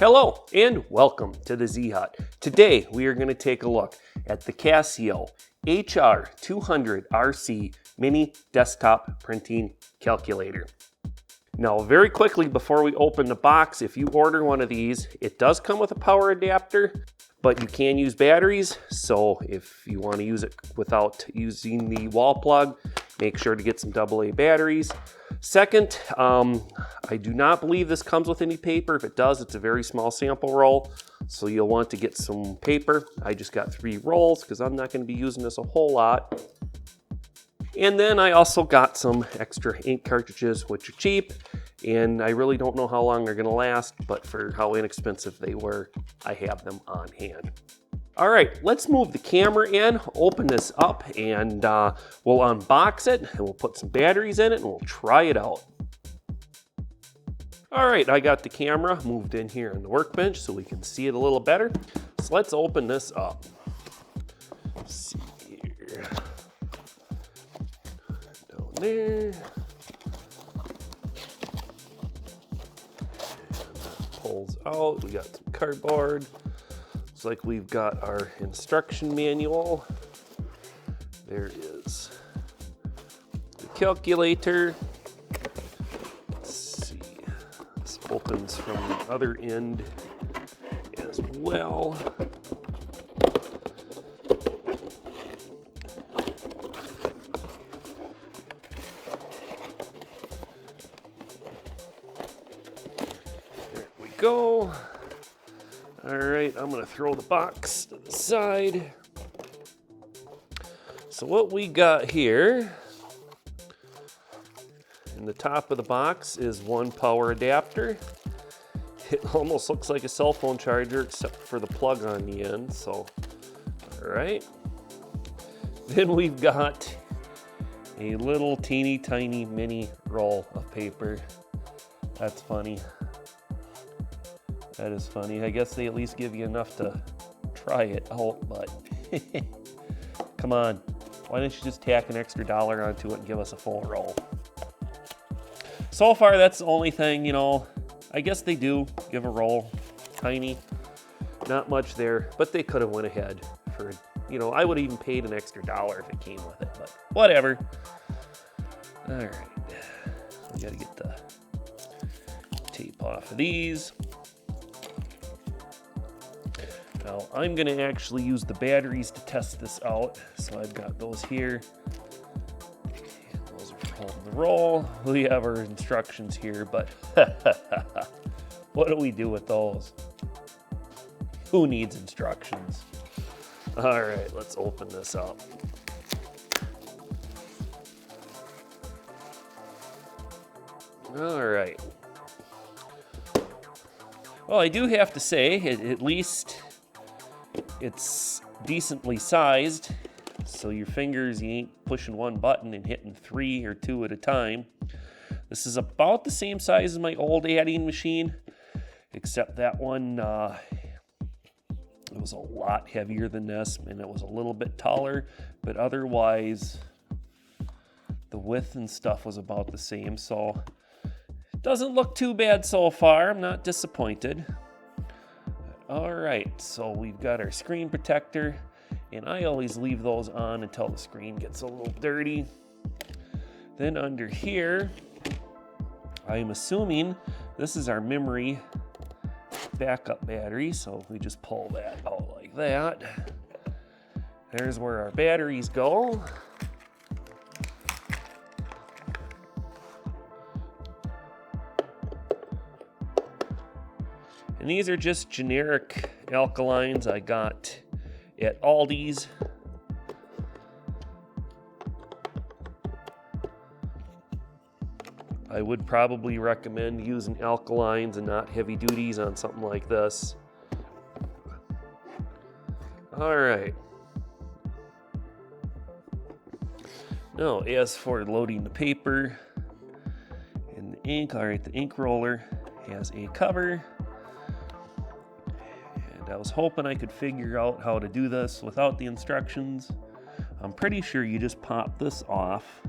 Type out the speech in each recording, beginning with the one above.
Hello and welcome to the Z-Hut. Today we are going to take a look at the CASIO HR-200RC mini desktop printing calculator. Now very quickly before we open the box, if you order one of these, it does come with a power adapter, but you can use batteries. So if you want to use it without using the wall plug, make sure to get some AA batteries. Second, I do not believe this comes with any paper. If it does, it's a very small sample roll, so you'll want to get some paper. I just got 3 rolls because I'm not going to be using this a whole lot. And then I also got some extra ink cartridges, which are cheap, and I really don't know how long they're going to last, but for how inexpensive they were, I have them on hand. All right, let's move the camera in, open this up, and we'll unbox it, and we'll put some batteries in it, and we'll try it out. All right, I got the camera moved in here on the workbench so we can see it a little better. So let's open this up. Let's see here. Down there. And that pulls out. We got some cardboard. Looks like we've got our instruction manual. There is the calculator. Let's see. This opens from the other end as well. There we go. All right, I'm gonna throw the box to the side. So what we got here in the top of the box is one power adapter. It almost looks like a cell phone charger except for the plug on the end, so all right. Then we've got a little teeny tiny mini roll of paper. That's funny. That is funny. I guess they at least give you enough to try it out, but come on. Why don't you just tack an extra $1 onto it and give us a full roll? So far, that's the only thing, I guess they do give a roll. Tiny. Not much there, but they could have went ahead for, I would have even paid an extra $1 if it came with it, but whatever. All right. We got to get the tape off of these. Now, I'm going to actually use the batteries to test this out. So I've got those here. And those are for holding the roll. We have our instructions here, but what do we do with those? Who needs instructions? All right, let's open this up. All right. Well, I do have to say, at least it's decently sized, so your fingers, you ain't pushing one button and hitting 3 or 2 at a time. This is about the same size as my old adding machine, except that one, it was a lot heavier than this, and it was a little bit taller, but otherwise, the width and stuff was about the same, so it doesn't look too bad so far. I'm not disappointed. All right, so we've got our screen protector, and I always leave those on until the screen gets a little dirty. Then under here, I'm assuming this is our memory backup battery, so we just pull that out like that. There's where our batteries go. And these are just generic alkalines I got at Aldi's. I would probably recommend using alkalines and not heavy duties on something like this. All right. Now, as for loading the paper and the ink, all right, the ink roller has a cover. I was hoping I could figure out how to do this without the instructions. I'm pretty sure you just pop this off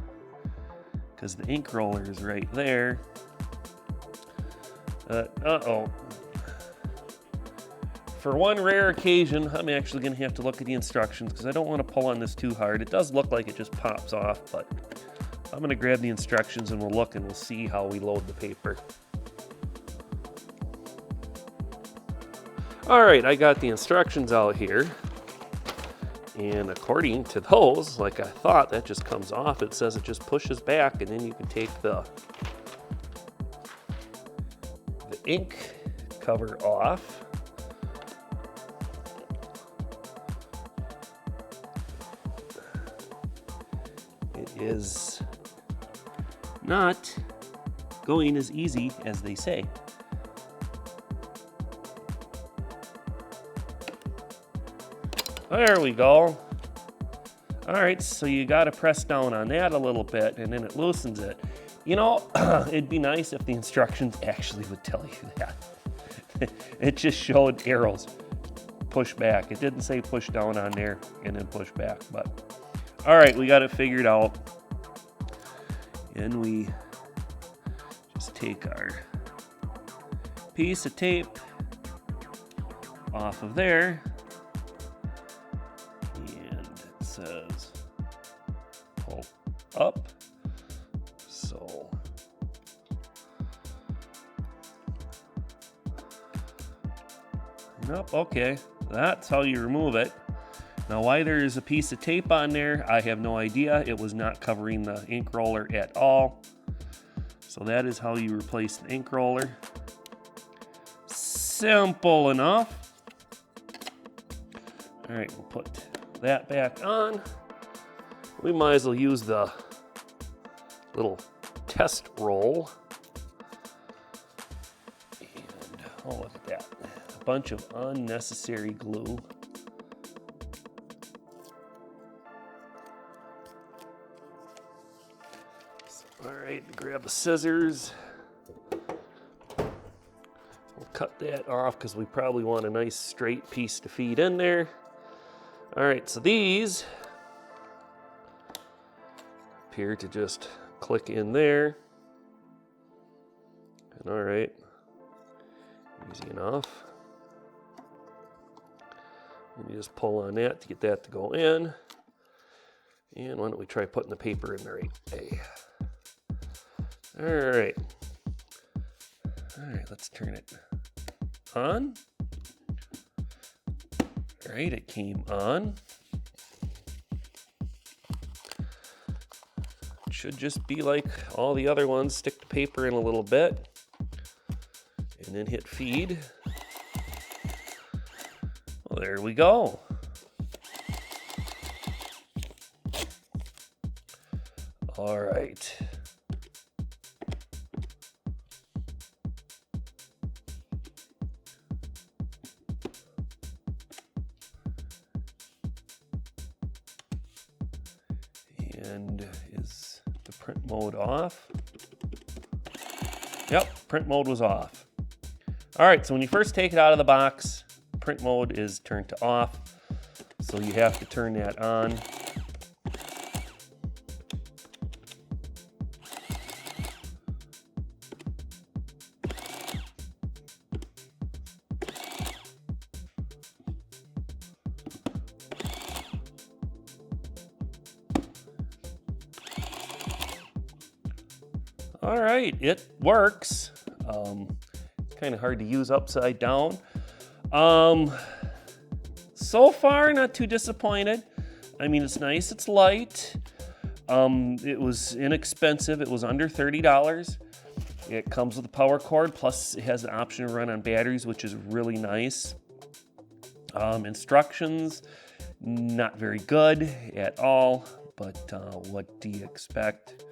because the ink roller is right there. Uh-oh. for one rare occasion, I'm actually going to have to look at the instructions because I don't want to pull on this too hard. It does look like it just pops off, but I'm going to grab the instructions and we'll look and we'll see how we load the paper. All right, I got the instructions out here. And according to those, like I thought, that just comes off. It says it just pushes back, and then you can take the ink cover off. It is not going as easy as they say. There we go. All right, so you got to press down on that a little bit and then it loosens it. You know, it'd be nice if the instructions actually would tell you that. It just showed arrows, push back. It didn't say push down on there and then push back, but all right, we got it figured out. And we just take our piece of tape off of there. Says pull up, so nope, okay, that's how you remove it. Now why there's a piece of tape on there, I have no idea. It was not covering the ink roller at all, so that is how you replace the ink roller. Simple enough. All right, we'll put that back on. We might as well use the little test roll. And oh, look at that. A bunch of unnecessary glue. So, all right, grab the scissors. We'll cut that off because we probably want a nice straight piece to feed in there. All right, so these appear to just click in there. And all right, easy enough. And you just pull on that to get that to go in. And why don't we try putting the paper in the right way. All right. All right, let's turn it on. All right, it came on. It should just be like all the other ones. Stick the paper in a little bit and then hit feed. Well, there we go. All right. And is the print mode off? Yep, print mode was off. All right, so when you first take it out of the box, print mode is turned to off. So you have to turn that on. All right, it works. It's kind of hard to use upside down. So far, not too disappointed. I mean, it's nice, it's light. It was inexpensive, it was under $30. It comes with a power cord, plus it has an option to run on batteries, which is really nice. Instructions, not very good at all, but what do you expect?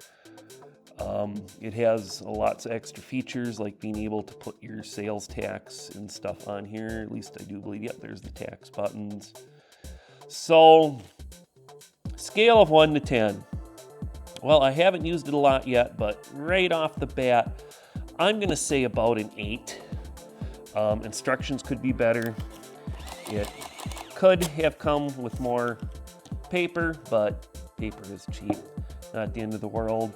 It has lots of extra features like being able to put your sales tax and stuff on here. At least I do believe. Yep, there's the tax buttons. So, scale of 1 to 10. Well, I haven't used it a lot yet, but right off the bat, I'm going to say about an 8. Instructions could be better. It could have come with more paper, but paper is cheap. Not the end of the world.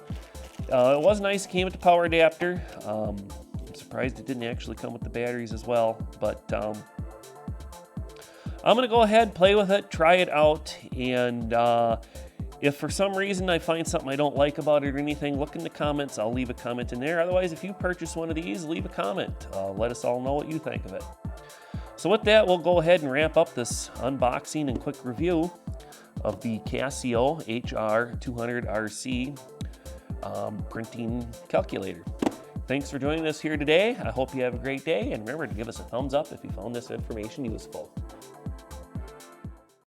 It was nice, it came with the power adapter. I'm surprised it didn't actually come with the batteries as well, but I'm going to go ahead, play with it, try it out, and if for some reason I find something I don't like about it or anything, look in the comments. I'll leave a comment in there. Otherwise, if you purchase one of these, leave a comment. Let us all know what you think of it. So with that, we'll go ahead and wrap up this unboxing and quick review of the CASIO HR-200RC printing calculator. Thanks for joining us here today. I hope you have a great day, and remember to give us a thumbs up if you found this information useful.